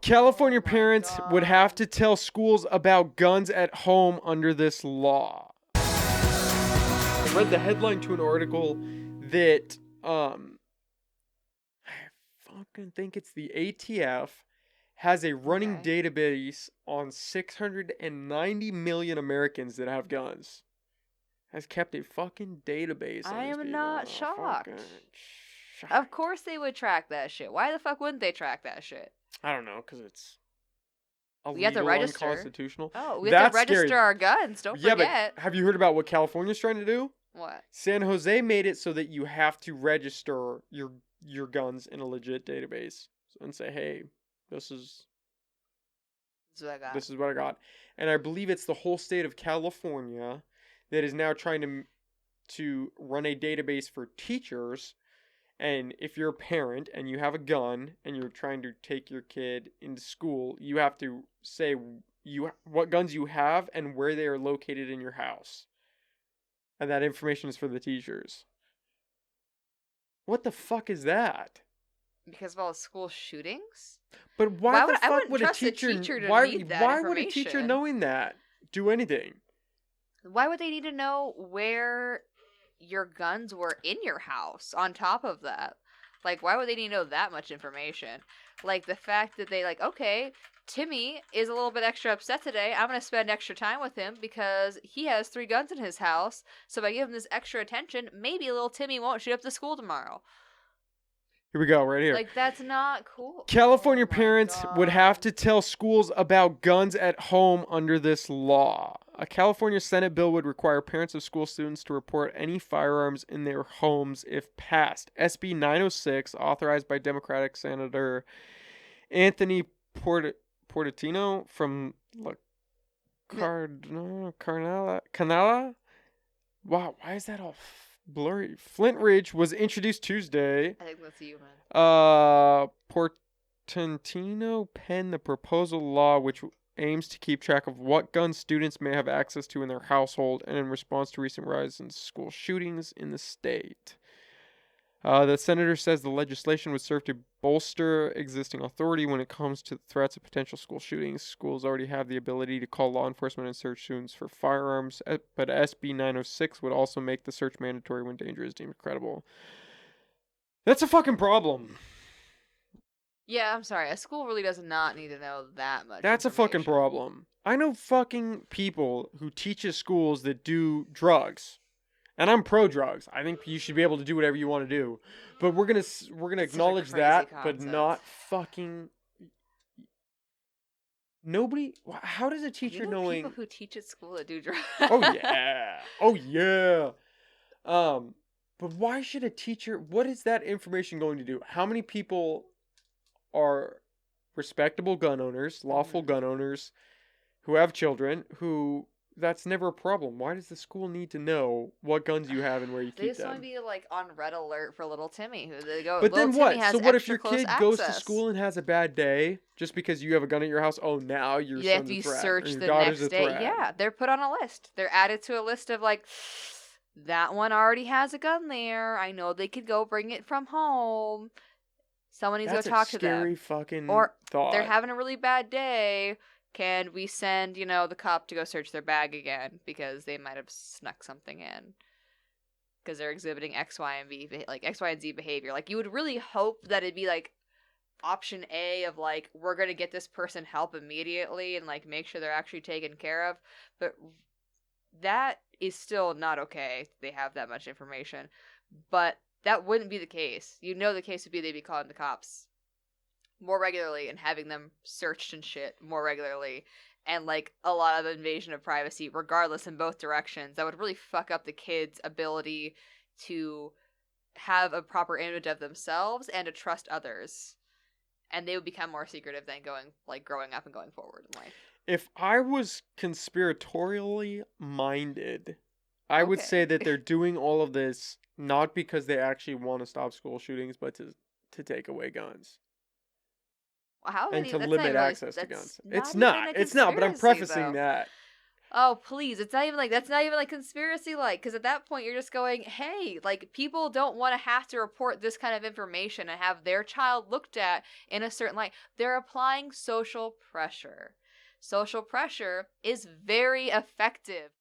California Oh my parents would have God. to tell schools about guns at home under this law. I read the headline to an article that I fucking think it's the ATF has a running Okay. database on 690 million Americans that have guns. Has kept a fucking database on I these am people. not Fucking shocked. Of shocked. course they would track that shit. Why the fuck wouldn't they track that shit? I don't know, because it's We have to illegal, register. unconstitutional. Oh, we have to That's scary. register our guns. Don't Yeah, but forget. have you heard about what California's trying to do? What? San Jose made it so that you have to register your guns in a legit database and say, "Hey, this is That's what I got. this is what I got." And I believe it's the whole state of California that is now trying to run a database for teachers. And if you're a parent and you have a gun and you're trying to take your kid into school, you have to say what guns you have and where they are located in your house. And that information is for the teachers. What the fuck is that? Because of all the school shootings? But why the I fuck wouldn't would a trust a teacher teacher to why need that why would a teacher information. knowing that do anything? Why would they need to know where your guns were in your house on top of that? Like, why would they need to know that much information? Like, the fact that they, like, okay, Timmy is a little bit extra upset today. I'm going to spend extra time with him because he has 3 guns in his house. So if I give him this extra attention, maybe little Timmy won't shoot up the school tomorrow. Here we go, right here. Like, that's not cool. California Oh my parents would have God. to tell schools about guns at home under this law. A California Senate bill would require parents of school students to report any firearms in their homes if passed. SB 906, authorized by Democratic Senator Anthony Portantino from La Canala. Wow, why is that all blurry? Flint Ridge was introduced Tuesday. I think that's you, man. Portantino penned the proposal law which aims to keep track of what guns students may have access to in their household and in response to recent rise in school shootings in the state. The senator says the legislation would serve to bolster existing authority when it comes to threats of potential school shootings. Schools already have the ability to call law enforcement and search students for firearms, but SB 906 would also make the search mandatory when danger is deemed credible. That's a fucking problem. Yeah, I'm sorry. A school really does not need to know that much. That's a fucking problem. I know fucking people who teach at schools that do drugs. And I'm pro drugs. I think you should be able to do whatever you want to do. But we're gonna acknowledge that, but not fucking. Nobody. How does a teacher you know knowing? People who teach at school that do drugs. Oh yeah. Oh yeah. But why should a teacher? What is that information going to do? How many people are respectable gun owners, lawful gun owners, who have children who? That's never a problem. Why does the school need to know what guns you have and where you keep them? They just want to be like on red alert for little Timmy. Who they go. But then Timmy what? has So what if extra your close kid goes to access. school and has a bad day just because you have a gun at your house? Oh, now your You have son's to a be threat. Or searched your the daughter's next a day. threat. Yeah, they're put on a list. They're added to a list of like, that one already has a gun there. I know they could go bring it from home. Someone needs to go talk to them. That's a scary fucking or thought. They're having a really bad day. Can we send, the cop to go search their bag again because they might have snuck something in? Because they're exhibiting X, Y, and B, like X, Y, and Z behavior. Like, you would really hope that it'd be like option A of like, we're gonna get this person help immediately and like make sure they're actually taken care of. But that is still not okay. They have that much information, but that wouldn't be the case. The case would be they'd be calling the cops more regularly and having them searched and shit more regularly, and like a lot of invasion of privacy regardless in both directions. That would really fuck up the kids' ability to have a proper image of themselves and to trust others, and they would become more secretive than growing up and going forward in life. If I was conspiratorially minded, I would say that they're doing all of this not because they actually want to stop school shootings, but to take away guns. How and to limit access to guns. It's not, but I'm prefacing that. Oh, please. It's not even like that's not even like conspiracy like cuz at that point you're just going, "Hey, like people don't want to have to report this kind of information and have their child looked at in a certain light." They're applying social pressure. Social pressure is very effective.